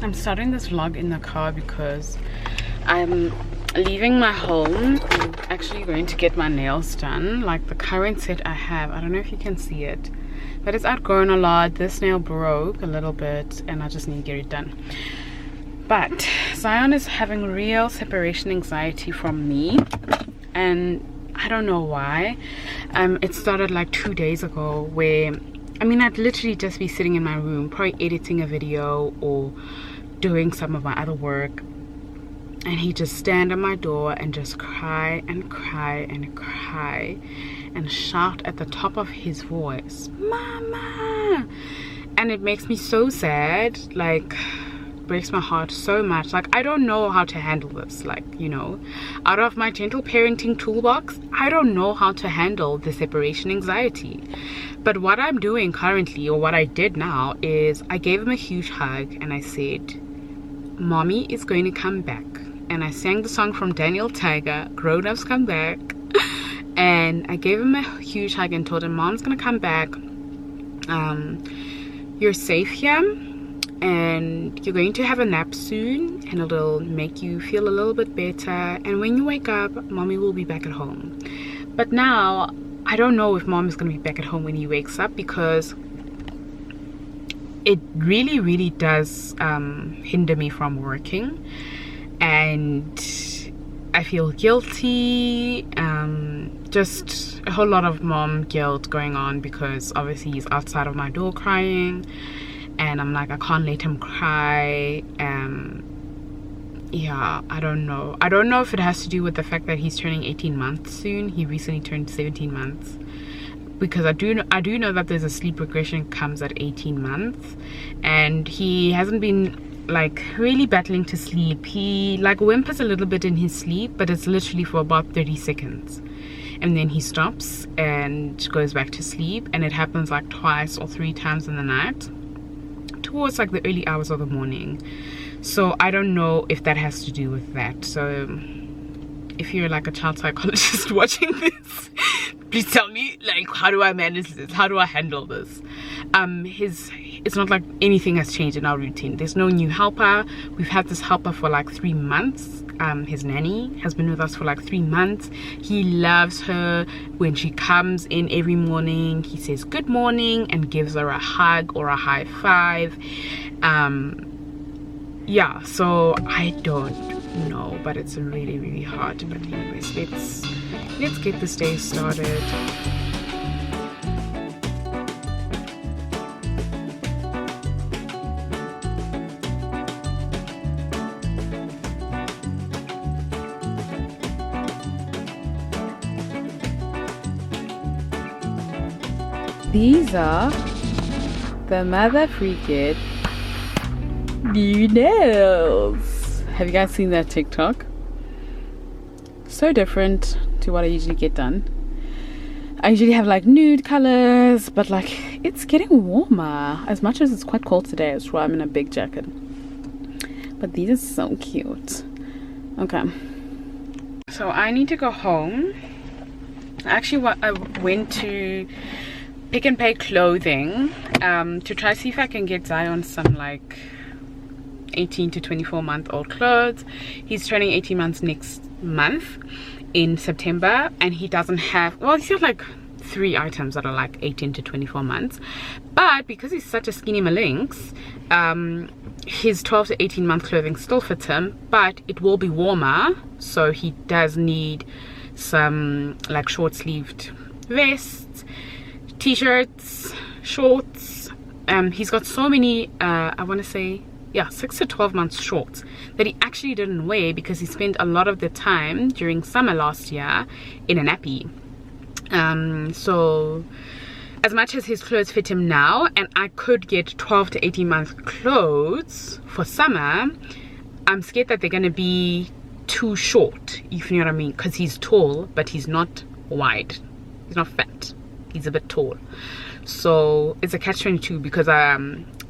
I'm starting this vlog in the car because I'm leaving my home. I'm actually going to get my nails done. Like the current set I have, I don't know if you can see it, but it's outgrown a lot. This nail broke a little bit and I just need to get it done. But Zion is having real separation anxiety from me, and I don't know why. It started like 2 days ago where, I mean, I'd literally just be sitting in my room, probably editing a video or doing some of my other work, and he'd just stand at my door and just cry and cry and cry and shout at the top of his voice, "Mama!" And it makes me so sad, like breaks my heart so much. Like, I don't know how to handle this. Like, you know, out of my gentle parenting toolbox, I don't know how to handle the separation anxiety. But what I'm doing currently, or what I did now, is I gave him a huge hug and I said, "Mommy is going to come back." And I sang the song from Daniel Tiger, "Grown Ups Come Back." And I gave him a huge hug and told him, "Mom's gonna come back. You're safe here, and you're going to have a nap soon, and it'll make you feel a little bit better. And when you wake up, Mommy will be back at home." But now I don't know if Mom is going to be back at home when he wakes up, because it really does hinder me from working, and I feel guilty. Just a whole lot of mom guilt going on, because obviously he's outside of my door crying, and I'm like, I can't let him cry. Yeah, I don't know if it has to do with the fact that he's turning 18 months soon. He recently turned 17 months, because I do know that there's a sleep regression comes at 18 months, and he hasn't been like really battling to sleep. He like whimpers a little bit in his sleep, but it's literally for about 30 seconds, and then he stops and goes back to sleep, and it happens like twice or 3 times in the night towards like the early hours of the morning. So I don't know if that has to do with that. So if you're like a child psychologist watching this, please tell me, like, how do I manage this? How do I handle this? It's not like anything has changed in our routine. There's no new helper. We've had this helper for like 3 months. His nanny has been with us for like 3 months. He loves her. When she comes in every morning, he says good morning and gives her a hug or a high five. Yeah, so I don't know, but it's really hard. But anyways, let's get this day started. These are the Mother Freaking new nails. Have you guys seen that TikTok? So different to what I usually get done. I usually have like nude colors, but like it's getting warmer. As much as it's quite cold today, that's why I'm in a big jacket. But these are so cute. Okay, so I need to go home. Actually, I went to Pick and Pay clothing to try to see if I can get Zion some like 18 to 24 month old clothes. He's turning 18 months next month in September, and he doesn't have, well, he's got like 3 items that are like 18 to 24 months, but because he's such a skinny malinx, his 12 to 18 month clothing still fits him, but it will be warmer, so he does need some like short sleeved vests, t-shirts, shorts. He's got so many I want to say, yeah, 6 to 12 months shorts that he actually didn't wear because he spent a lot of the time during summer last year in a nappy. So as much as his clothes fit him now, and I could get 12 to 18 month clothes for summer, I'm scared that they're going to be too short, if you know what I mean, because he's tall but he's not wide, he's not fat, he's a bit tall. So it's a catch-22, because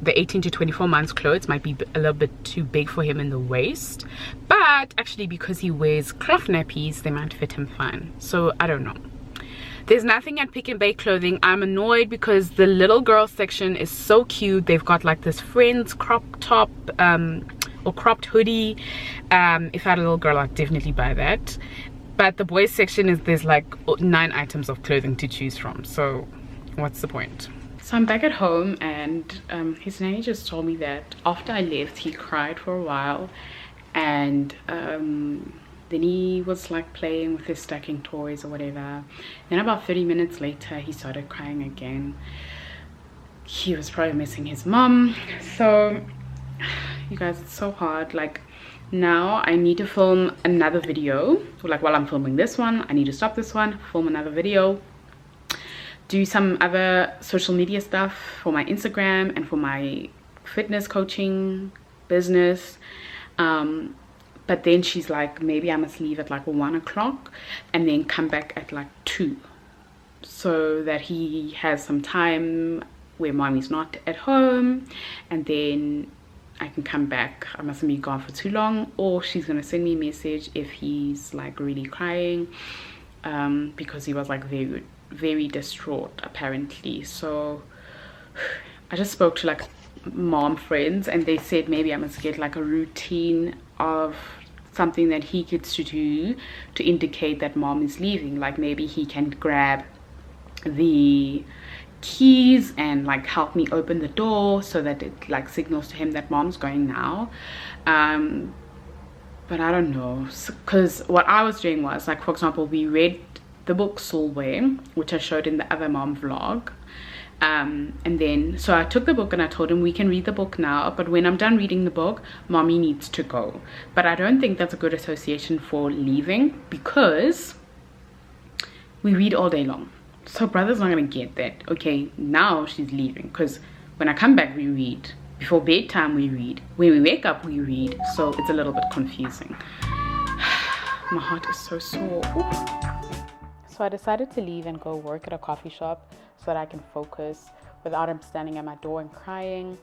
the 18 to 24 months clothes might be a little bit too big for him in the waist, but actually because he wears cloth nappies, they might fit him fine. So I don't know. There's nothing at Pick and Bake Clothing. I'm annoyed because the little girl section is so cute. They've got like this Friends crop top or cropped hoodie. If I had a little girl, I'd definitely buy that. But the boys section is, there's like 9 items of clothing to choose from, so what's the point? So I'm back at home, and his nanny just told me that after I left he cried for a while, and then he was like playing with his stacking toys or whatever. Then about 30 minutes later he started crying again. He was probably missing his mom. So you guys, it's so hard. Like, now I need to film another video. So like, while I'm filming this one, I need to stop this one, film another video, do some other social media stuff for my Instagram and for my fitness coaching business. But then she's like, maybe I must leave at like 1 o'clock and then come back at like 2, so that he has some time where mommy's not at home, and then I can come back. I mustn't be gone for too long, or she's gonna send me a message if he's like really crying, because he was like very, very distraught apparently. So I just spoke to like mom friends, and they said maybe I must get like a routine of something that he gets to do to indicate that mom is leaving. Like maybe he can grab the keys and like help me open the door so that it like signals to him that mom's going now. But I don't know, because what I was doing was, like, for example, we read the book Soulway, which I showed in the other mom vlog, and then so I took the book and I told him we can read the book now, but when I'm done reading the book, mommy needs to go. But I don't think that's a good association for leaving, because we read all day long. So brother's not gonna get that, okay, now she's leaving, because when I come back we read, before bedtime we read, when we wake up we read. So it's a little bit confusing. My heart is so sore. Ooh. So I decided to leave and go work at a coffee shop so that I can focus without him standing at my door and crying.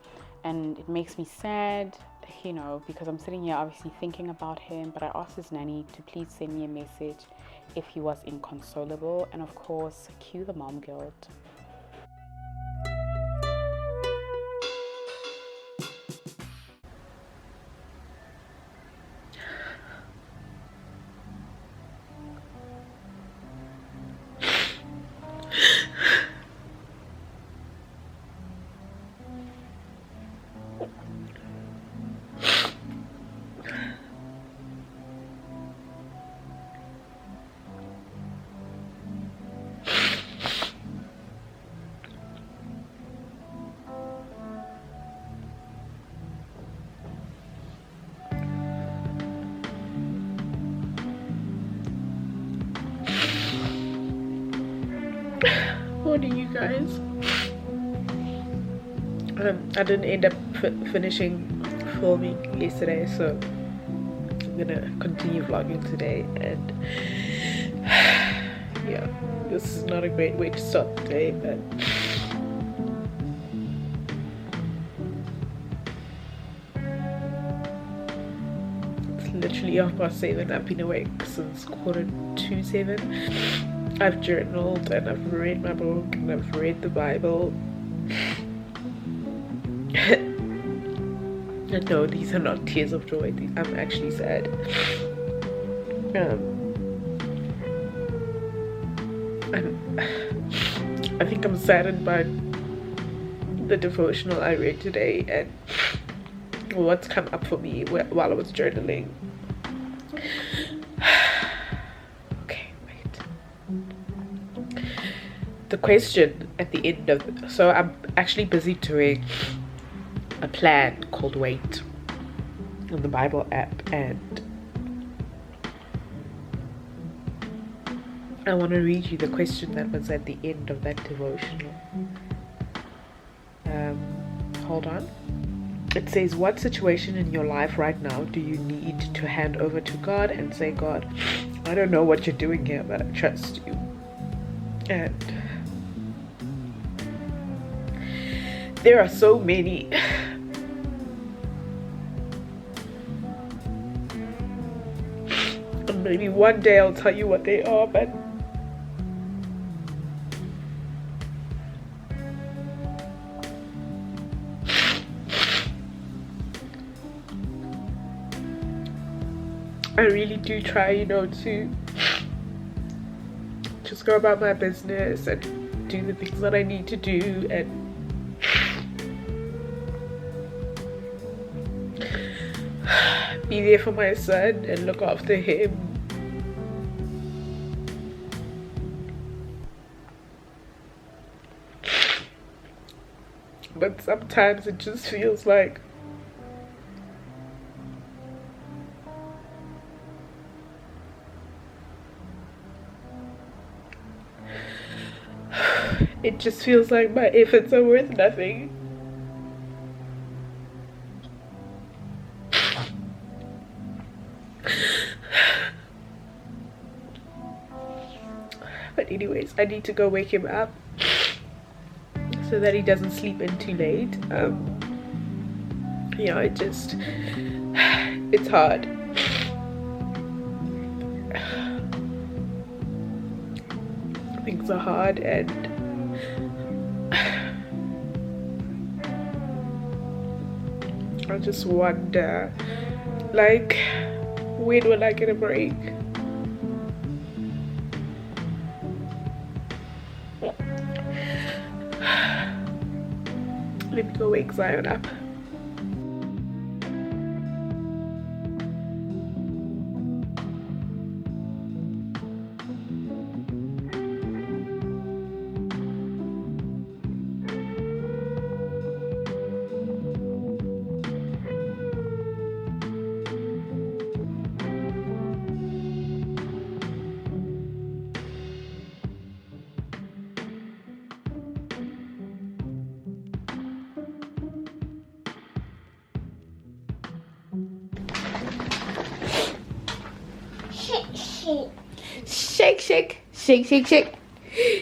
And it makes me sad, you know, because I'm sitting here obviously thinking about him. But I asked his nanny to please send me a message if he was inconsolable, and of course cue the mom guilt. Morning, you guys. I didn't end up finishing filming yesterday, so I'm gonna continue vlogging today. And yeah, this is not a great way to start the day, but it's literally 7:30. I've been awake since 7:15. I've journaled and I've read my book and I've read the Bible. And no, these are not tears of joy. I'm actually sad. I think I'm saddened by the devotional I read today and what's come up for me while I was journaling. The question at the end of it, so I'm actually busy doing a plan called Wait on the Bible app, and I want to read you the question that was at the end of that devotional. Hold on. It says, what situation in your life right now do you need to hand over to God and say, God, I don't know what you're doing here, but I trust you. And there are so many. And maybe one day I'll tell you what they are, but I really do try, you know, to just go about my business and do the things that I need to do and be there for my son and look after him. But sometimes it just feels like my efforts are worth nothing. But anyways, I need to go wake him up so that he doesn't sleep in too late. You know, it's hard. Things are hard, and I just wonder, like, when will I get a break? Let me go wake Zion up. Shake, shake, shake, shake, shake,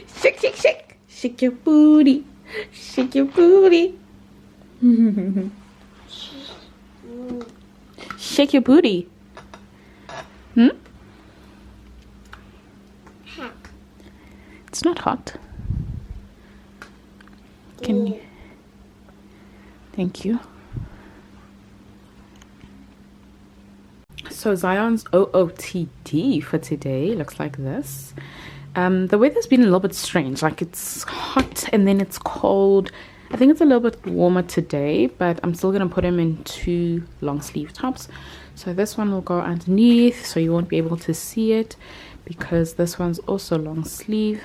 shake, shake, shake, shake your booty, shake your booty. Shake your booty. It's not hot. Can you? Thank you. So Zion's OOTD for today looks like this. The weather's been a little bit strange, like it's hot and then it's cold. I think it's a little bit warmer today, but I'm still gonna put him in 2 long sleeve tops. So this one will go underneath, so you won't be able to see it because this one's also long sleeve,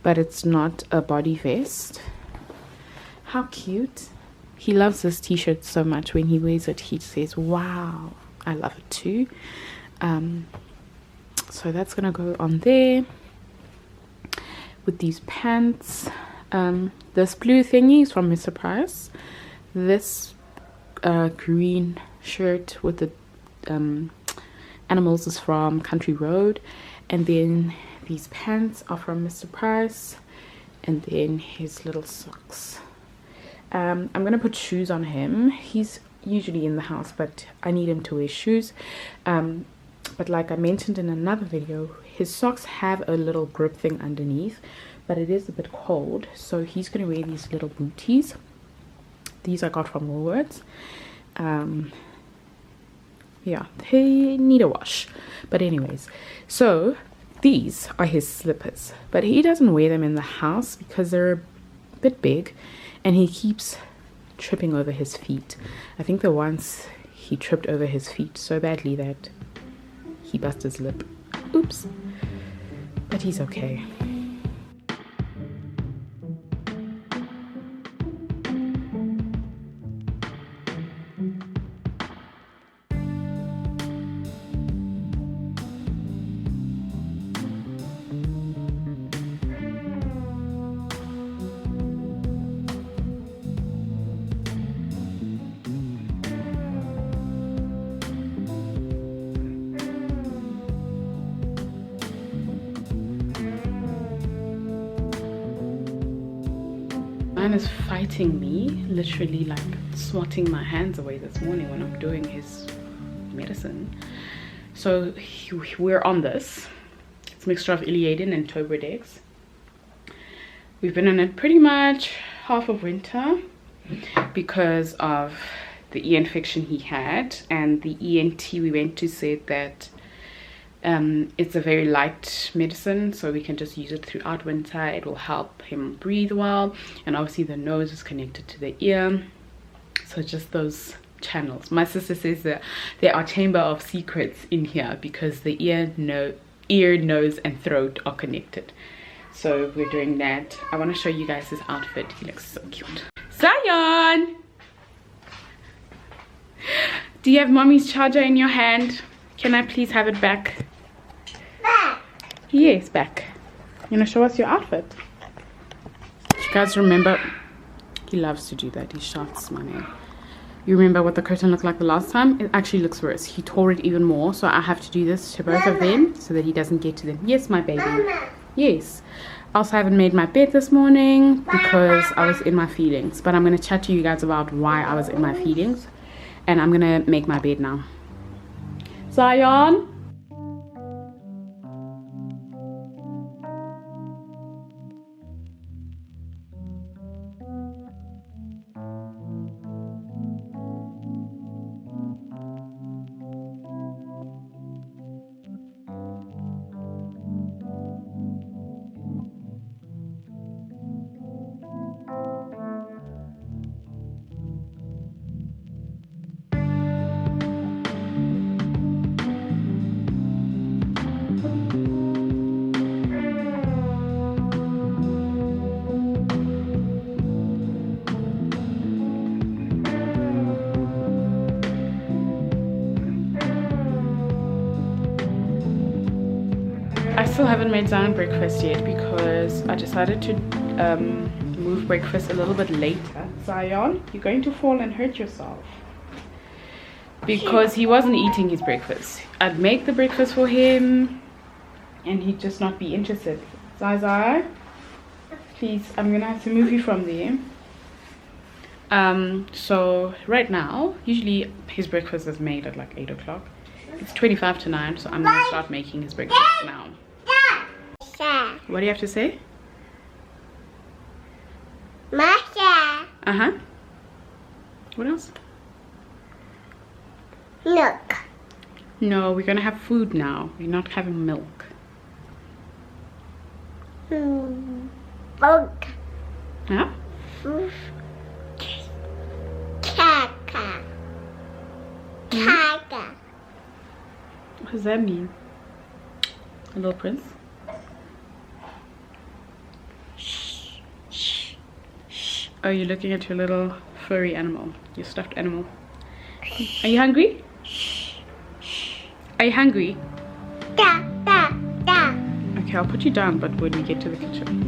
but it's not a body vest. How cute. He loves this t-shirt so much. When he wears it, he says, wow. I love it too. So that's gonna go on there with these pants. This blue thingy is from Mr. Price. This green shirt with the animals is from Country Road, and then these pants are from Mr. Price, and then his little socks. I'm gonna put shoes on him. He's usually in the house, but I need him to wear shoes. But like I mentioned in another video, his socks have a little grip thing underneath, but it is a bit cold, so he's gonna wear these little booties. These I got from Woolworths. Yeah, they need a wash, but anyways, so these are his slippers, but he doesn't wear them in the house because they're a bit big and he keeps tripping over his feet. I think the once he tripped over his feet so badly that he busted his lip. Oops. But he's okay. Man is fighting me, literally like swatting my hands away this morning when I'm doing his medicine. So we're on this. It's a mixture of Iliadin and Tobridex. We've been on it pretty much half of winter because of the ear infection he had, and the ENT we went to said that it's a very light medicine, so we can just use it throughout winter. It will help him breathe well, and obviously the nose is connected to the ear, so just those channels. My sister says that there are chamber of secrets in here because the ear, nose and throat are connected. So we're doing that. I want to show you guys his outfit. He looks so cute. Zion, do you have mommy's charger in your hand? Can I please have it back? Yes, back. You want to show us your outfit? You guys remember, he loves to do that. He shouts my name. You remember what the curtain looked like the last time? It actually looks worse. He tore it even more, so I have to do this to both of them so that he doesn't get to them. Yes, my baby. Yes. I also haven't made my bed this morning because I was in my feelings, but I'm going to chat to you guys about why I was in my feelings, and I'm going to make my bed now. Zion? I still haven't made Zion breakfast yet because I decided to move breakfast a little bit later. Zion, you're going to fall and hurt yourself. Because he wasn't eating his breakfast. I'd make the breakfast for him and he'd just not be interested. Zai, please, I'm gonna have to move you from there. So right now, usually his breakfast is made at like 8 o'clock. It's 25 to 9, so I'm gonna start making his breakfast now. What do you have to say? Masha. Uh-huh. What else? Milk. No, we're gonna have food now. We're not having milk. Milk. Huh? Kaka. Kaka. What does that mean? A little prince? Oh, you're looking at your little furry animal, your stuffed animal. Are you hungry? Are you hungry? Da, da, da. Okay, I'll put you down, but when we get to the kitchen.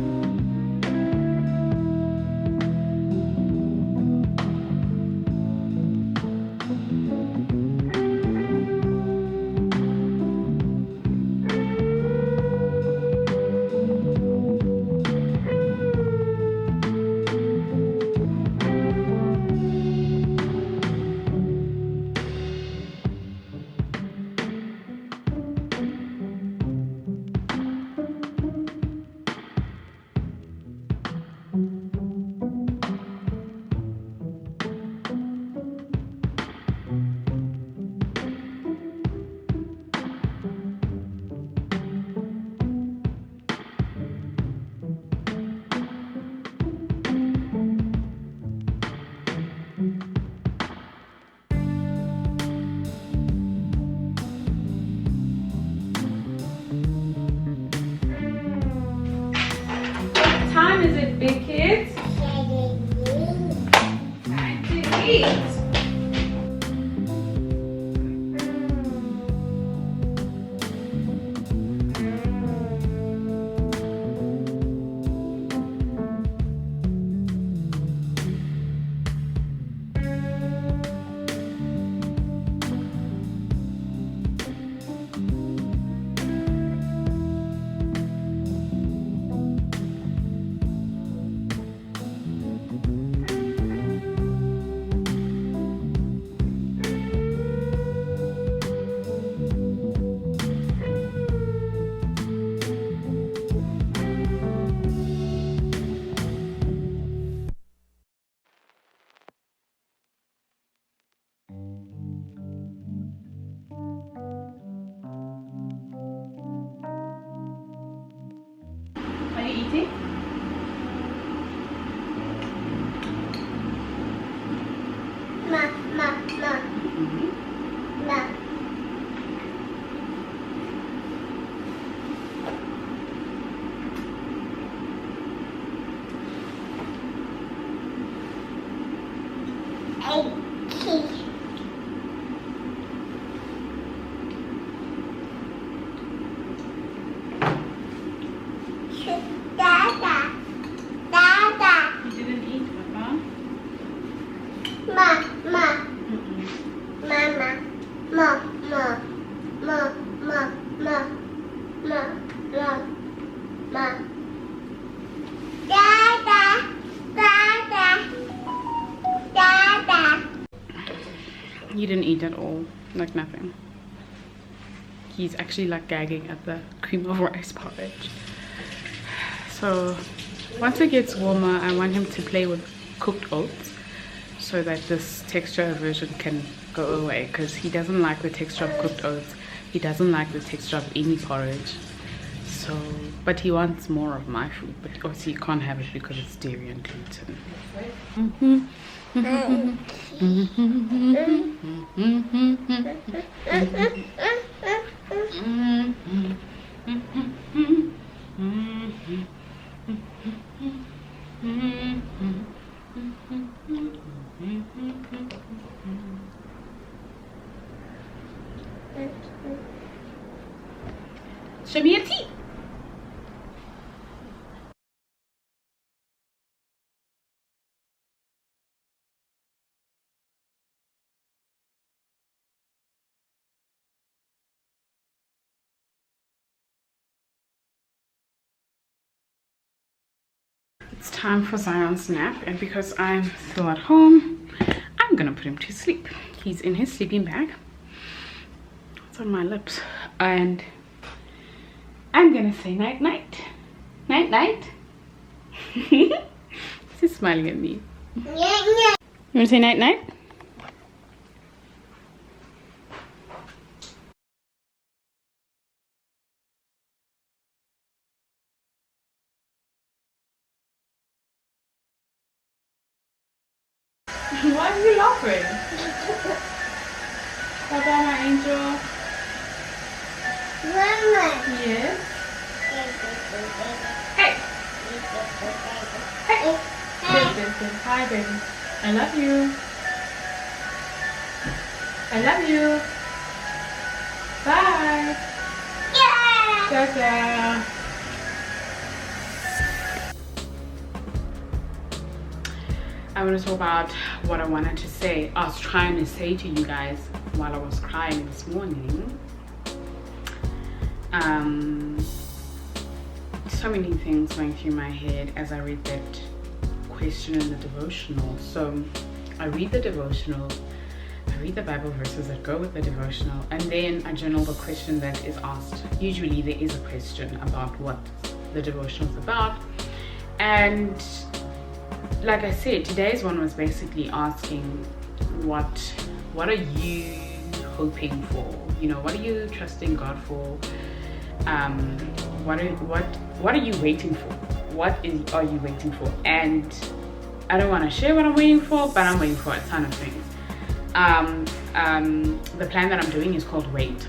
He didn't eat at all, like nothing. He's actually like gagging at the cream of rice porridge. So once it gets warmer, I want him to play with cooked oats so that this texture aversion can go away, because he doesn't like the texture of cooked oats. He doesn't like the texture of any porridge. So, but he wants more of my food, but obviously you can't have it because it's dairy and gluten. Show me your teeth. It's time for Zion's nap, and because I'm still at home, I'm gonna put him to sleep. He's in his sleeping bag. It's on my lips, and I'm gonna say night night. Night night. He's smiling at me. You wanna say night night? Why are you laughing? Bye-bye, my angel. Mama. Yes. Hey. Hey. Good. Hi, baby. I love you. I love you. Bye. Yeah. Ta-ta. I want to talk about what I wanted to say. I was trying to say to you guys while I was crying this morning. So many things going through my head as I read that question in the devotional. So I read the devotional, I read the Bible verses that go with the devotional, and then I journal the question that is asked. Usually there is a question about what the devotional is about. And like I said, today's one was basically asking what are you hoping for? You know, what are you trusting God for? What are you waiting for? Are you waiting for? And I don't want to share what I'm waiting for, but I'm waiting for a ton of things. The plan that I'm doing is called Wait.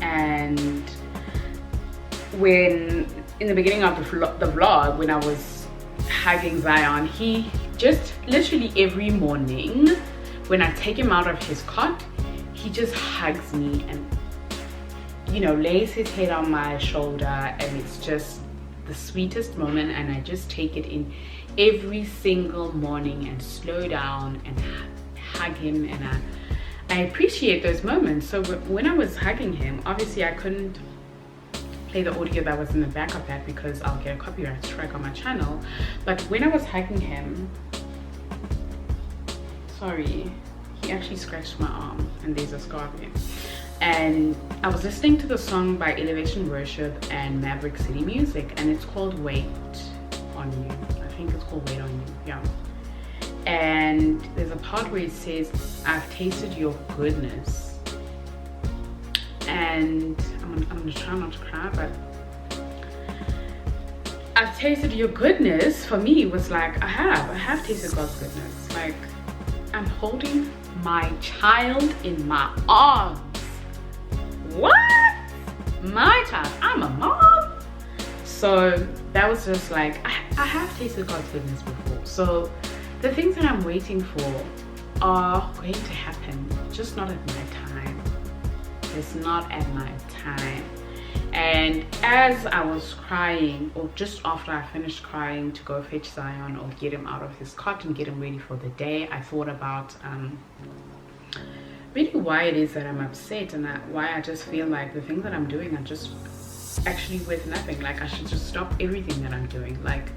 And when in the beginning of the vlog, when I was hugging Zion, he just literally every morning when I take him out of his cot, he just hugs me and, you know, lays his head on my shoulder, and it's just the sweetest moment. And I just take it in every single morning and slow down and hug him, and I appreciate those moments. So when I was hugging him, obviously I couldn't play the audio that was in the back of that because I'll get a copyright strike on my channel. But when I was hugging him, sorry, he actually scratched my arm and there's a scar there. And I was listening to the song by Elevation Worship and Maverick City Music, and it's called Wait on You. I think it's called Wait on You, yeah. And there's a part where it says, I've tasted your goodness. And I'm gonna try not to cry, but I've tasted your goodness. For me, it was like, I have tasted God's goodness. Like, I'm holding my child in my arms. What? My child? I'm a mom? So that was just like, I have tasted God's goodness before. So the things that I'm waiting for are going to happen, just not at my time. It's not at my time. And as I was crying, or just after I finished crying to go fetch Zion or get him out of his cot and get him ready for the day, I thought about really why it is that I'm upset, and why I just feel like the things that I'm doing are just actually worth nothing. Like, I should just stop everything that I'm doing. Like,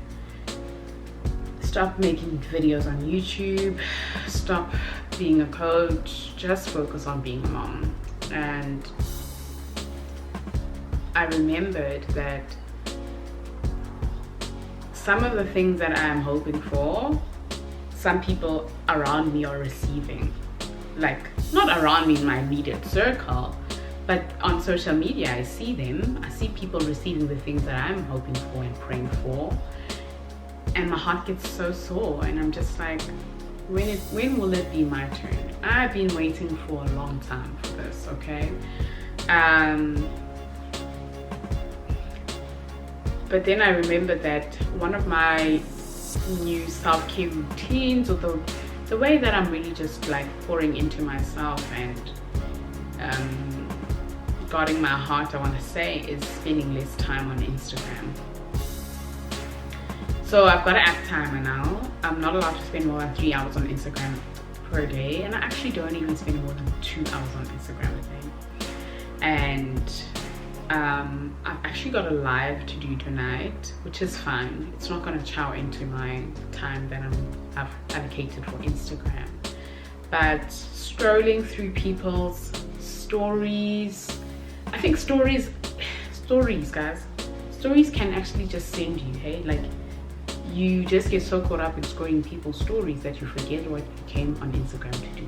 stop making videos on YouTube, stop being a coach, just focus on being a mom. And I remembered that some of the things that I am hoping for, some people around me are receiving. Like, not around me in my immediate circle, but on social media I see them. I see people receiving the things that I'm hoping for and praying for, and my heart gets so sore, and I'm just like, when will it be my turn? I've been waiting for a long time for this, okay? But then I remember that one of my new self-care routines, or the way that I'm really just like pouring into myself and guarding my heart, I want to say, is spending less time on Instagram. So I've got an app timer now. I'm not allowed to spend more than 3 hours on Instagram per day, and I actually don't even spend more than 2 hours on Instagram a day. And I've actually got a live to do tonight, which is fine. It's not going to chow into my time that I've allocated for Instagram. But scrolling through people's stories, I think stories guys, stories can actually just send you, hey, like, you just get so caught up in scrolling people's stories that you forget what you came on Instagram to do.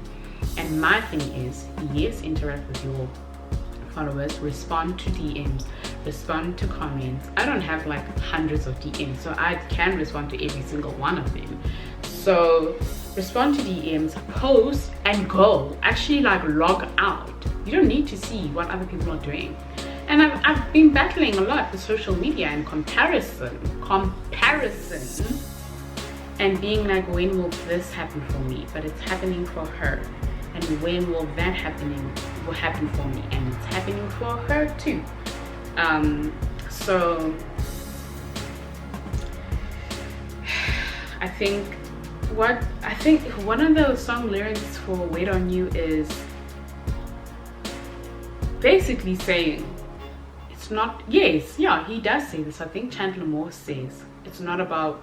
And my thing is, yes, interact with your followers, respond to DMs, respond to comments. I don't have like hundreds of DMs, so I can respond to every single one of them. So respond to DMs, post, and go. Actually, like, log out. You don't need to see what other people are doing. And I've been battling a lot with social media and comparison, and being like, when will this happen for me? But it's happening for her. And when will that happen for me? And it's happening for her too. So I think one of the song lyrics for Wait on You is basically saying, it's not, yes, yeah, he does say this. I think Chandler Moore says it's not about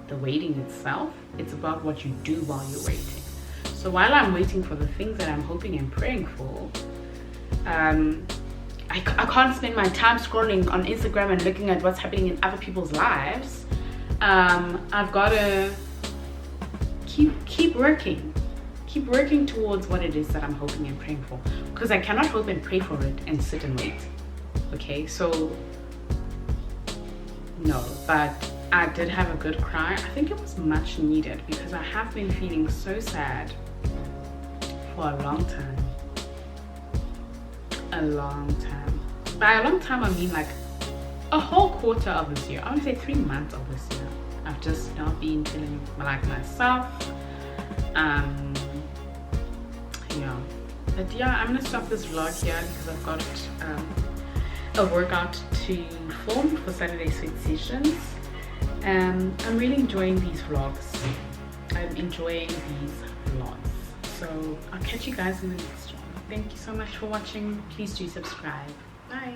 the waiting itself, it's about what you do while you're waiting. So while I'm waiting for the things that I'm hoping and praying for, I can't spend my time scrolling on Instagram and looking at what's happening in other people's lives. I've got to keep working towards what it is that I'm hoping and praying for, because I cannot hope and pray for it and sit and wait. Okay, so no, but I did have a good cry. I think it was much needed, because I have been feeling so sad for a long time. By a long time, I mean like a whole quarter of this year. I want to say 3 months of this year. I've just not been feeling like myself. Yeah, but yeah, I'm gonna stop this vlog here because I've got a workout to film for Saturday Sweet Sessions. I'm really enjoying these vlogs. So I'll catch you guys in the next one. Thank you so much for watching. Please do subscribe. Bye.